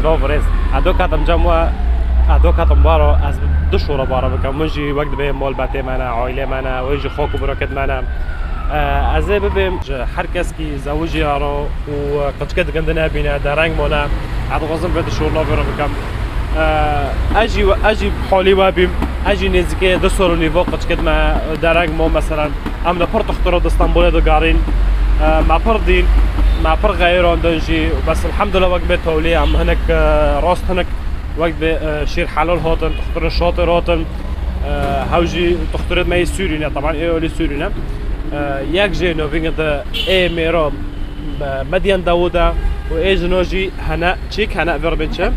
سلام بريز ادو كاتم جموا ادو كاتم بارو از دو شورا بارو بكم مجي وقت به مول باتي مانا عائله مانا ويجي خوك بروكت مانا از ببم هر کس کی زوجی آرو و قطعت گندنا بینا درنگ مونا عاد غزم بده شورنا برو بكم اجي حولي وابم اجي نزكي دسور نيفو قطعت ما درنگ مو مثلا ام لپر تخترو د اسطنبول دو قارين مع فردين مع فرق غيرون دنجي بس الحمد لله وقت بتولي عم هناك راست هناك وقت بشير حلال هاتن تختار الشاطر هاتن هاوجي تختارت ماي سورينا طبعا ايه ولي سورينا ياك جينو بينغد ايه ميرام مديان داودا وايه جنوجي هنا تشيك هنا فيربنشا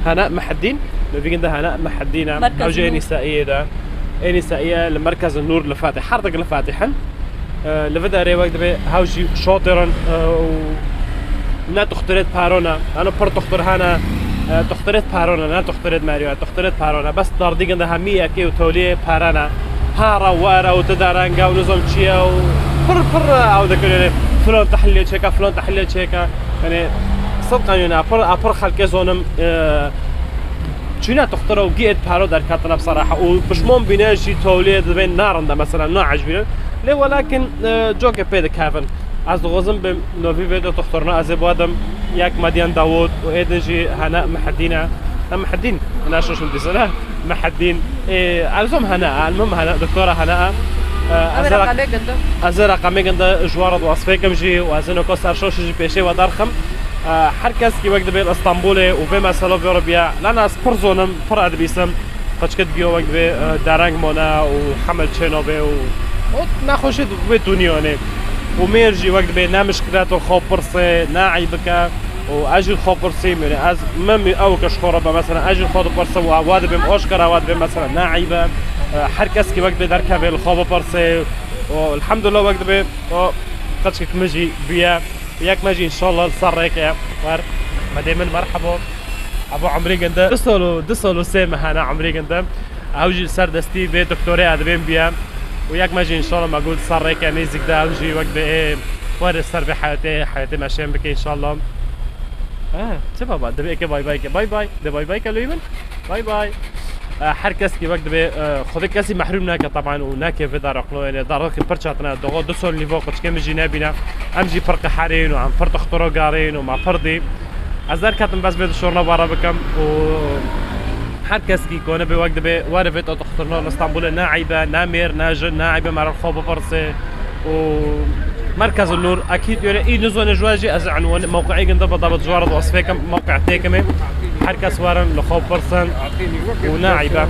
هنا محدين بينغد هنا محدينا هاوجي نسائيه ده ايه نسائيه لمركز النور لفاتح حرتك لفاتحا لفدا ري وقت به هاوجي شاطرا نا تختارت بارونا انا بر تختار هنا تختارت بارونا نا تختارت ماريو تختارت بارونا بس دار ديگن ده هميه كي وتولي بارانا هارا وارا وتدارنگا ونظام تشيا وفر او ذكر فلان تحليل تشيكا فلان تحليل تشيكا يعني صدقا يعني ابر خلق زونم چونه تختارو گیت پارو در کاتنا بصراحه وبشمون بيناجي توليد بين نارندا مثلا نوع عجبين ليه ولكن جوك بيد كافن از غزم به نوفي فيديو تختارنا از بادم ياك مديان داوود وإيدنجي هناء محدينا محدين انا شو بدي سنه محدين عزم هناء المهم هناء دكتوره هناء ازرق قميغندا جوارد وصفيكم جي وازنو كسر شوش جي بيشي ودرخم هر کس کی وقت به اسطنبول و به مثلا به ربیع لنا سپرزونم فراد بیسم قشکت گیو وقت به درنگ مانا و حمل چنابه و نخوشید به دنیانه و میرجی وقت به نمشکلات و خواب پرسه نعیبک و اجل خواب پرسه میره از ممی او کش خوربه مثلا اجل خواب پرسه و واد بهم آشکار واد بهم مثلا نعیبه هر کس کی وقت به درکبه خواب پرسه و الحمد لله وقت به قشک مجی بیا وياك ماجي ان شاء الله لصريك يا ور ما دائما مرحبا ابو عمري قندا دسولو سامح انا عمري قندا اوجي سردستي بي دكتوري ادبين بيا وياك ماجي ان شاء الله ما قلت صريك يعني زيك دا اوجي وقت بايه ور السر بحياتي ماشيين بك ان شاء الله تبا بعد دبيك باي باي باي باي ده باي باي كلويمن باي باي هر کس کی وقت به خود کسی محروم نکه طبعا و نکه في دار اقلو يعني دار که پرچاتنا دو دو سال نیفو قش کم جی نبینا ام جی فرق حرین و ام فرق اخترو قارین و ما فردی از در کتم بس بده شورنا بارا بکم و هر کس کی کنه به وقت به وارفت اخترنا اسطنبول ناعیبه نامیر ناجن ناعیبه مر خوب فرسه و مركز النور اكيد يعني اي نزون جواجي از عنوان موقعي قند بالضبط جوارد وصفيكم موقع تيكمي حركه سوارن لخوب برسن وناعبه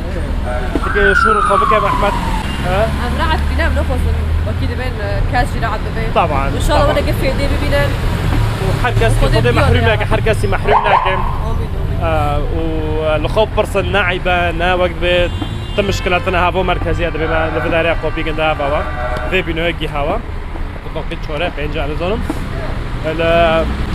شو خوبك يا احمد نعرف بنام نفس اكيد بين كاس جرعه بين طبعا ان شاء الله وانا قف يدي ببينان وحركه خذي محروم لك حركه محروم لك ولخوب برسن ناعبه نا وقت به تم مشكلتنا هابو مركزيه بما لفداري قوبي قند هابا في بنوجي هوا باقي شوارع بينجا على زونم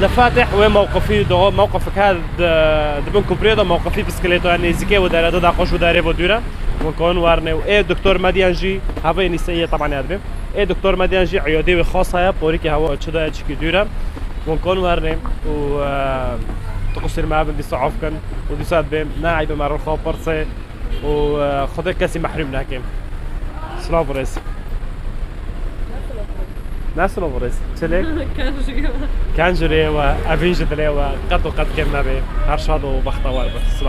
لفاتح وموقفي دو موقفك هذا دبن كوبريدو موقفي بسكليتو يعني زكي ودار دا قش وداري ودوره ونكون وارني وايه دكتور مديانجي هذا نسائيه طبعا يادبم ايه دكتور مديانجي عيادي خاصه بوريكي هوا تشدا تشكي دوره ونكون وارني و تقصير ما بدي صعوف كان ودي صاد بهم ناعي مع الخوف برصه وخذ كاسي محروم لكن سلام بريس ناس لوبريس تشلك كان جري وافينج دلي وقد كنا به هرشاد وبختوار بس